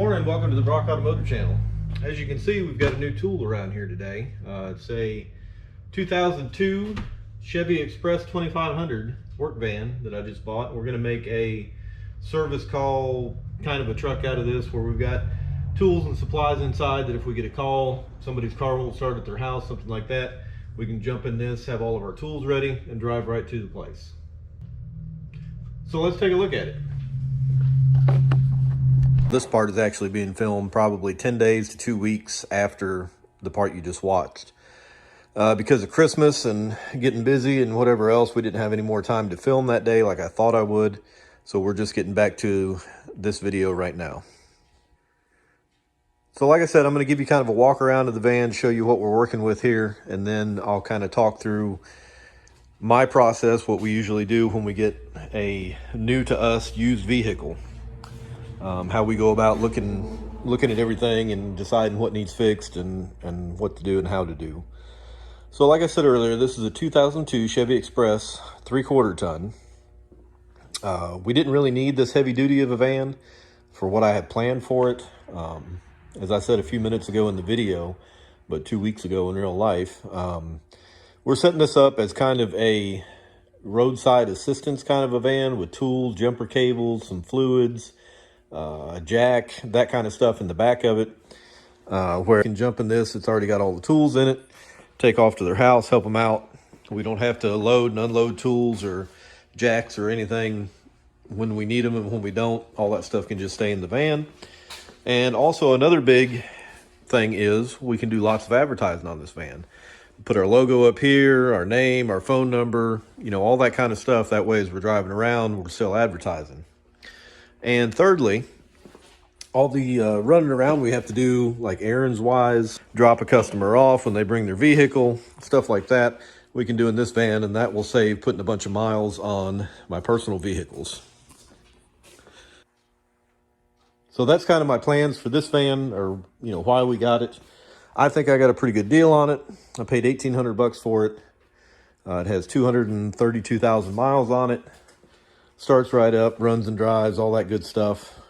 morning, welcome to the Brock Automotive channel. As you can see, we've got a new tool around here today. It's a 2002 Chevy Express 2500 work van that I just bought. We're going to make a service call kind of a truck out of this, where we've got tools and supplies inside that if we get a call, somebody's car won't start at their house, something like that, we can jump in this, have all of our tools ready, and drive right to the place. So let's take a look at it. This part is actually being filmed probably 10 days to 2 weeks after the part you just watched. Because of Christmas and getting busy and whatever else, we didn't have any more time to film that day like I thought I would. So we're just getting back to this video right now. So like I said, I'm going to give you kind of a walk around of the van, show you what we're working with here, and then I'll kind of talk through my process, what we usually do when we get a new to us used vehicle. How we go about looking at everything and deciding what needs fixed and what to do and how to do. So like I said earlier, this is a 2002 Chevy Express 3/4 ton. We didn't really need this heavy duty of a van for what I had planned for it. As I said a few minutes ago in the video, but 2 weeks ago in real life, we're setting this up as kind of a roadside assistance kind of a van with tools, jumper cables, some fluids, a jack, that kind of stuff in the back of it, where you can jump in this. It's already got all the tools in it, take off to their house, help them out. We don't have to load and unload tools or jacks or anything when we need them, and when we don't, all that stuff can just stay in the van. And also another big thing is we can do lots of advertising on this van. Put our logo up here, our name, our phone number, you know, all that kind of stuff. That way as we're driving around, we're still advertising. And thirdly, all the running around we have to do, like errands wise, drop a customer off when they bring their vehicle, stuff like that, we can do in this van, and that will save putting a bunch of miles on my personal vehicles. So that's kind of my plans for this van, or you know, why we got it. I think I got a pretty good deal on it. I paid $1,800 for it. It has 232,000 miles on it. Starts right up, runs and drives, all that good stuff.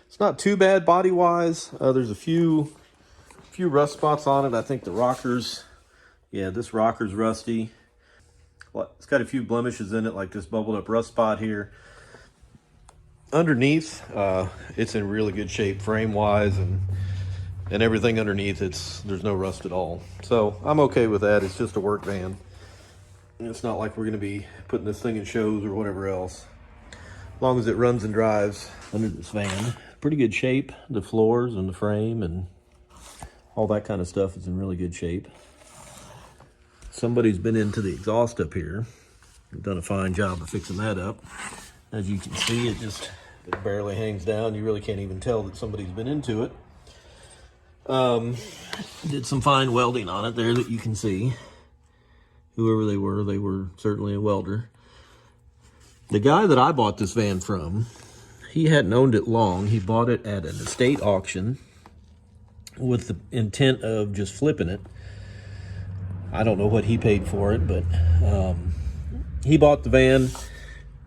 It's not too bad body-wise. There's a few rust spots on it. I think the rockers, yeah, this rocker's rusty. It's got a few blemishes in it, like this bubbled up rust spot here. Underneath, it's in really good shape frame-wise, and everything underneath, there's no rust at all. So I'm okay with that. It's just a work van. It's not like we're going to be putting this thing in shows or whatever else. As long as it runs and drives under this van, pretty good shape. The floors and the frame and all that kind of stuff is in really good shape. Somebody's been into the exhaust up here. They've done a fine job of fixing that up. As you can see, it barely hangs down. You really can't even tell that somebody's been into it. Did some fine welding on it there that you can see. Whoever they were certainly a welder. The guy that I bought this van from, he hadn't owned it long. He bought it at an estate auction with the intent of just flipping it. I don't know what he paid for it, but he bought the van.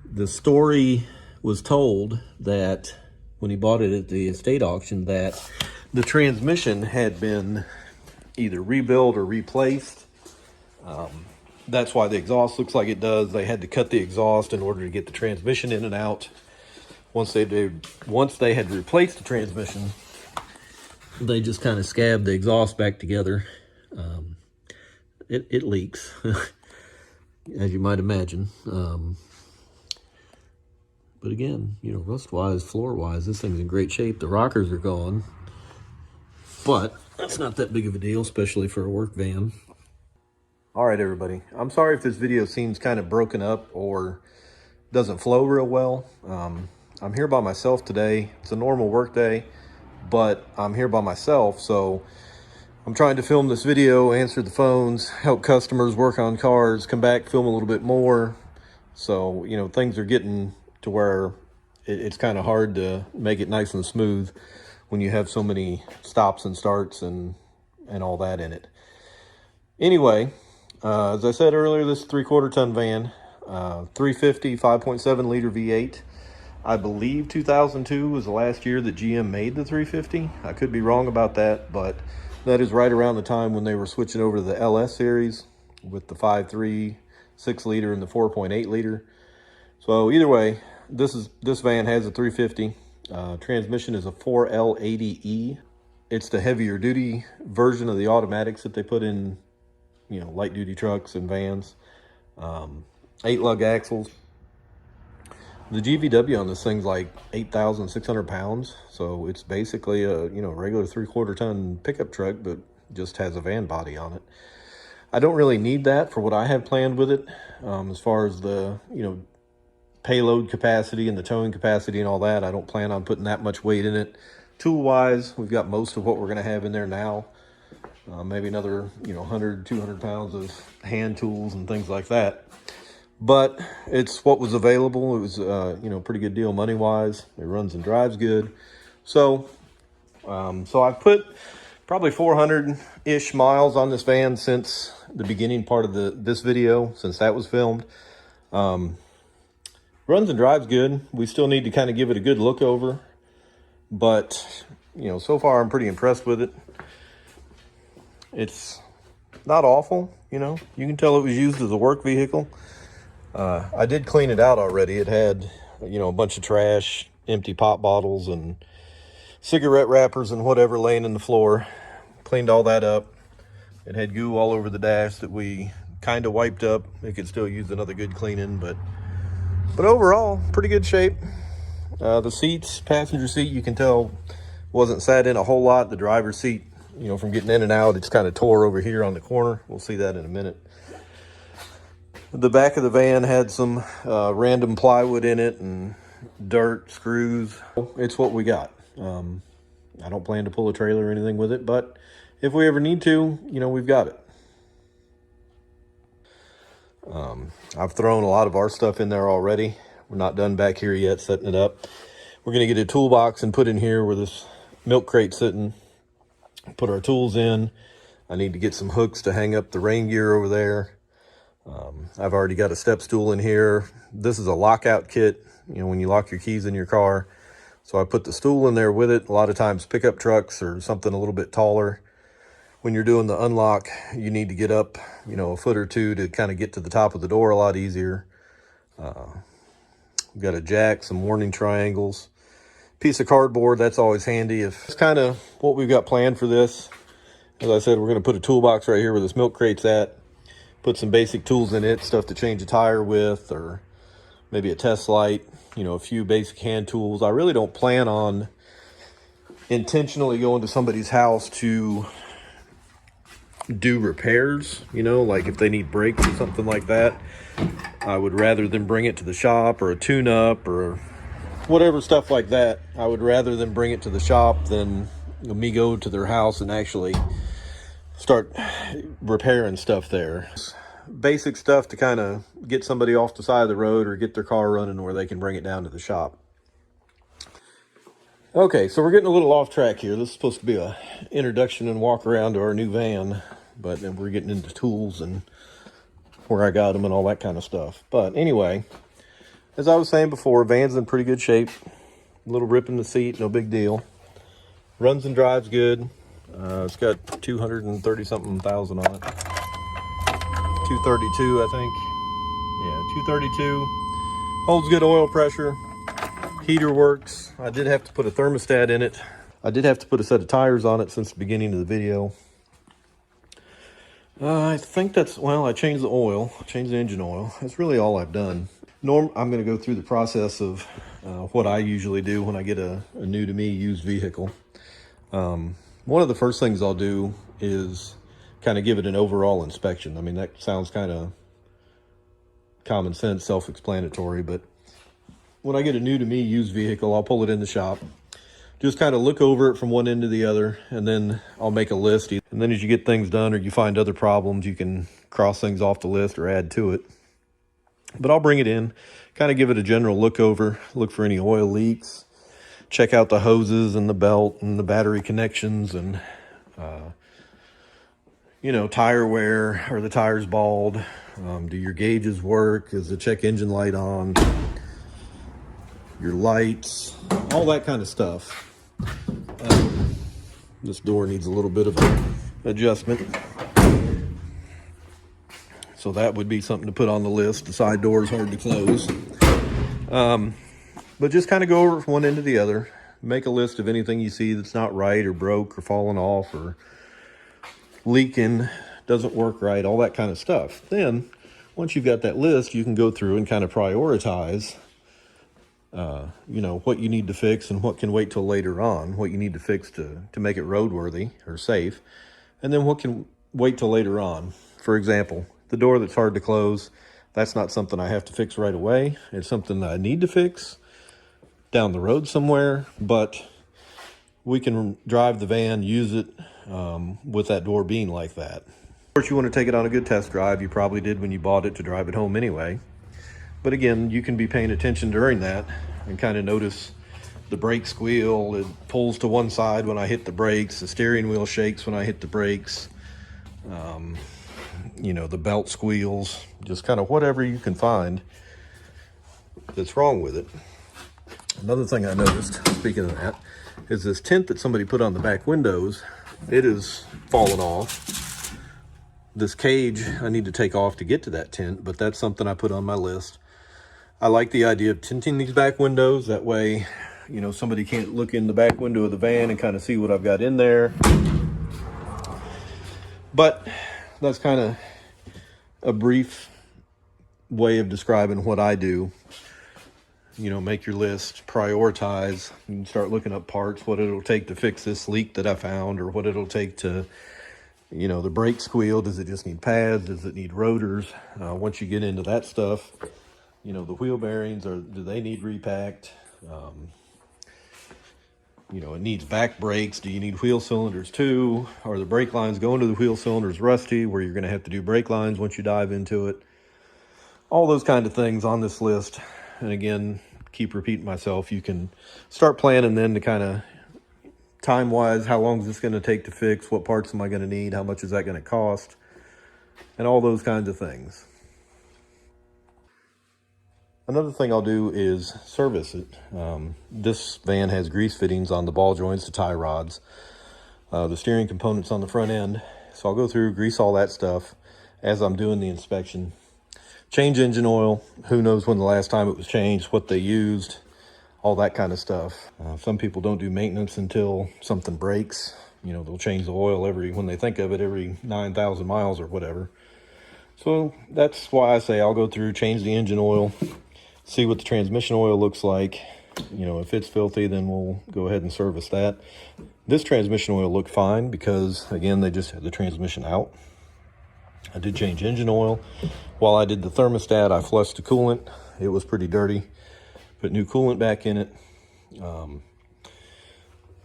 The story was told that when he bought it at the estate auction, that the transmission had been either rebuilt or replaced. That's why the exhaust looks like it does. They had to cut the exhaust in order to get the transmission in and out. Once they had replaced the transmission, they just kind of scabbed the exhaust back together. It leaks, as you might imagine. But again, you know, rust-wise, floor-wise, this thing's in great shape. The rockers are gone, but that's not that big of a deal, especially for a work van. All right, everybody. I'm sorry if this video seems kind of broken up or doesn't flow real well. I'm here by myself today. It's a normal work day, but I'm here by myself, so I'm trying to film this video, answer the phones, help customers work on cars, come back, film a little bit more. So, you know, things are getting to where it's kind of hard to make it nice and smooth when you have so many stops and starts and all that in it. Anyway, as I said earlier, this is a 3/4 ton van, 350, 5.7 liter V8. I believe 2002 was the last year that GM made the 350. I could be wrong about that, but that is right around the time when they were switching over to the LS series with the 5.3, 6 liter and the 4.8 liter. So either way, this van has a 350. Transmission is a 4L80E. It's the heavier duty version of the automatics that they put in, you know, light duty trucks and vans. 8 lug axles. The GVW on this thing's like 8,600 pounds. So it's basically a, you know, regular 3/4 ton pickup truck, but just has a van body on it. I don't really need that for what I have planned with it. As far as the, you know, payload capacity and the towing capacity and all that, I don't plan on putting that much weight in it. Tool wise, we've got most of what we're going to have in there now. Maybe another, you know, 100, 200 pounds of hand tools and things like that. But it's what was available. It was, you know, pretty good deal money-wise. It runs and drives good. So, I've put probably 400-ish miles on this van since the beginning part of this video, since that was filmed. Runs and drives good. We still need to kind of give it a good look over. But, you know, so far I'm pretty impressed with it. It's not awful, you know. You can tell it was used as a work vehicle. I did clean it out already. It had, you know, a bunch of trash, empty pop bottles and cigarette wrappers and whatever laying in the floor. Cleaned all that up. It had goo all over the dash that we kind of wiped up. It could still use another good cleaning, but overall, pretty good shape. The seats, passenger seat, you can tell wasn't sat in a whole lot. The driver's seat, you know, from getting in and out, it's kind of tore over here on the corner. We'll see that in a minute. The back of the van had some random plywood in it and dirt, screws. It's what we got. I don't plan to pull a trailer or anything with it, but if we ever need to, you know, we've got it. I've thrown a lot of our stuff in there already. We're not done back here yet setting it up. We're going to get a toolbox and put in here where this milk crate's sitting. Put our tools in. I need to get some hooks to hang up the rain gear over there. I've already got a step stool in here. This is a lockout kit, you know, when you lock your keys in your car. So I put the stool in there with it. A lot of times pickup trucks or something a little bit taller, when you're doing the unlock, you need to get up, you know, a foot or two to kind of get to the top of the door a lot easier. We've got a jack, some warning triangles, piece of cardboard. That's always handy. It's kind of what we've got planned for this. As I said, we're going to put a toolbox right here where this milk crate's at. Put some basic tools in it, stuff to change a tire with, or maybe a test light, you know, a few basic hand tools. I really don't plan on intentionally going to somebody's house to do repairs, you know, like if they need brakes or something like that. I would rather than bring it to the shop, or a tune-up or whatever stuff like that. I would rather than bring it to the shop than me go to their house and actually start repairing stuff there. Basic stuff to kind of get somebody off the side of the road or get their car running where they can bring it down to the shop. Okay, so we're getting a little off track here. This is supposed to be a introduction and walk around to our new van, but then we're getting into tools and where I got them and all that kind of stuff. But anyway, as I was saying before, van's in pretty good shape. A little rip in the seat, no big deal. Runs and drives good. It's got 230 something thousand on it. 232, I think. Yeah, 232. Holds good oil pressure. Heater works. I did have to put a thermostat in it. I did have to put a set of tires on it since the beginning of the video. I think that's, well, I changed the oil, changed the engine oil. That's really all I've done. I'm going to go through the process of what I usually do when I get a new to me used vehicle. One of the first things I'll do is kind of give it an overall inspection. I mean, that sounds kind of common sense, self-explanatory, but when I get a new to me used vehicle, I'll pull it in the shop, just kind of look over it from one end to the other, and then I'll make a list. And then as you get things done or you find other problems, you can cross things off the list or add to it. But I'll bring it in, kind of give it a general look over, look for any oil leaks, check out the hoses and the belt and the battery connections and, you know, tire wear. Are the tires bald? Do your gauges work? Is the check engine light on? your lights, all that kind of stuff. This door needs a little bit of an adjustment. So that would be something to put on the list. The side door is hard to close. But just kind of go over from one end to the other. Make a list of anything you see that's not right or broke or falling off or leaking, doesn't work right, all that kind of stuff. Then, once you've got that list, you can go through and kind of prioritize, what you need to fix and what can wait till later on, what you need to fix to make it roadworthy or safe, and then what can wait till later on. For example, the door that's hard to close, that's not something I have to fix right away. It's something that I need to fix down the road somewhere, but we can drive the van, use it with that door being like that. Of course, you want to take it on a good test drive. You probably did when you bought it to drive it home anyway. But again, you can be paying attention during that and kind of notice the brake squeal. It pulls to one side when I hit the brakes. The steering wheel shakes when I hit the brakes. The belt squeals. Just kind of whatever you can find that's wrong with it. Another thing I noticed, speaking of that, is this tint that somebody put on the back windows. It is falling off. This cage I need to take off to get to that tint, but that's something I put on my list. I like the idea of tinting these back windows. That way, somebody can't look in the back window of the van and kind of see what I've got in there. But that's kind of a brief way of describing what I do. Make your list, prioritize, you can start looking up parts, what it'll take to fix this leak that I found, or what it'll take to, the brake squeal. Does it just need pads? Does it need rotors? Once you get into that stuff, the wheel bearings, do they need repacked? It needs back brakes. Do you need wheel cylinders too? Are the brake lines going to the wheel cylinders rusty, where you're going to have to do brake lines once you dive into it? All those kind of things on this list. And again, keep repeating myself. You can start planning then to kind of time-wise, how long is this going to take to fix? What parts am I going to need? How much is that going to cost? And all those kinds of things. Another thing I'll do is service it. This van has grease fittings on the ball joints, the tie rods, the steering components on the front end. So I'll go through, grease all that stuff as I'm doing the inspection. Change engine oil. Who knows when the last time it was changed, what they used, all that kind of stuff. Some people don't do maintenance until something breaks. They'll change the oil when they think of it, every 9,000 miles or whatever. So that's why I say I'll go through, change the engine oil, see what the transmission oil looks like. If it's filthy, then we'll go ahead and service that. This transmission oil looked fine because, again, they just had the transmission out. I did change engine oil. While I did the thermostat, I flushed the coolant. It was pretty dirty. Put new coolant back in it.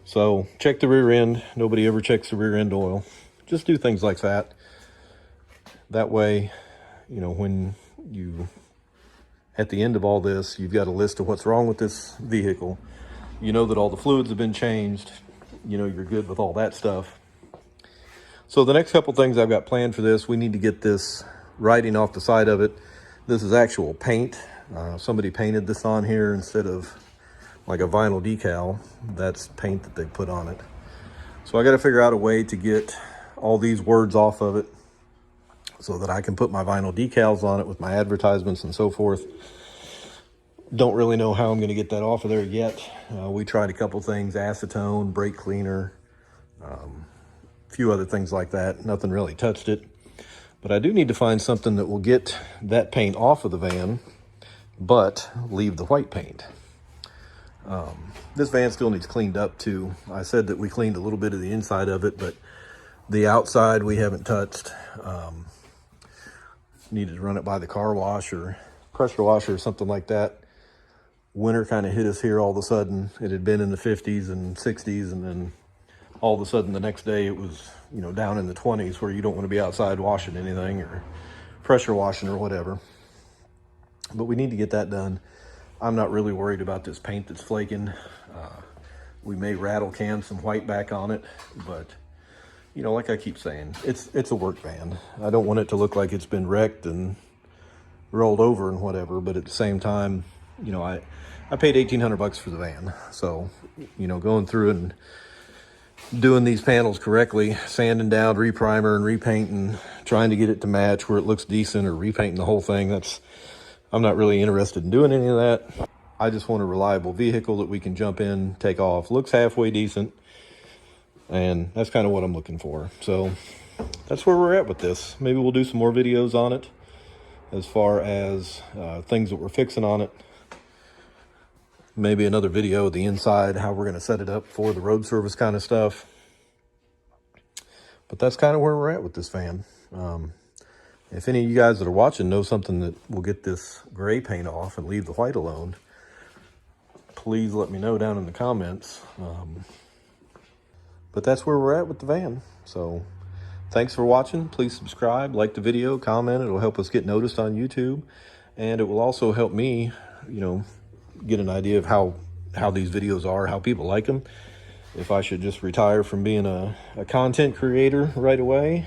So check the rear end. Nobody ever checks the rear end oil. Just do things like that. That way, when you, at the end of all this, you've got a list of what's wrong with this vehicle. You know that all the fluids have been changed. You're good with all that stuff. So the next couple things I've got planned for this, we need to get this writing off the side of it. This is actual paint. Somebody painted this on here instead of like a vinyl decal. That's paint that they put on it. So I got to figure out a way to get all these words off of it so that I can put my vinyl decals on it with my advertisements and so forth. Don't really know how I'm going to get that off of there yet. We tried a couple things, acetone, brake cleaner, few other things like that. Nothing really touched it. But I do need to find something that will get that paint off of the van, but leave the white paint. This van still needs cleaned up too. I said that we cleaned a little bit of the inside of it, but the outside we haven't touched. Needed to run it by the car wash or pressure washer or something like that. Winter kind of hit us here all of a sudden. It had been in the 50s and 60s, and then all of a sudden the next day it was, down in the 20s, where you don't want to be outside washing anything or pressure washing or whatever. But we need to get that done. I'm not really worried about this paint that's flaking. We may rattle can some white back on it, but like I keep saying, it's a work van. I don't want it to look like it's been wrecked and rolled over and whatever, but at the same time, I paid $1,800 for the van. So, you know, going through and doing these panels correctly, sanding down, reprimer and repainting, trying to get it to match where it looks decent, or repainting the whole thing, I'm not really interested in doing any of that. I just want a reliable vehicle that we can jump in, take off, looks halfway decent, and that's kind of what I'm looking for. So that's where we're at with this. Maybe we'll do some more videos on it as far as things that we're fixing on it. Maybe another video of the inside, how we're going to set it up for the road service kind of stuff. But that's kind of where we're at with this van. If any of you guys that are watching know something that will get this gray paint off and leave the white alone, please let me know down in the comments. But that's where we're at with the van. So thanks for watching. Please subscribe, like the video, comment. It'll help us get noticed on YouTube. And it will also help me, you know, get an idea of how these videos are, how people like them. If I should just retire from being a content creator right away,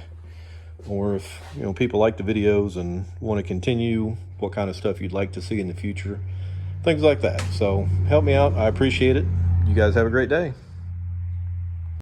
or if, you know, people like the videos and want to continue, what kind of stuff you'd like to see in the future, things like that. So help me out. I appreciate it. You guys have a great day.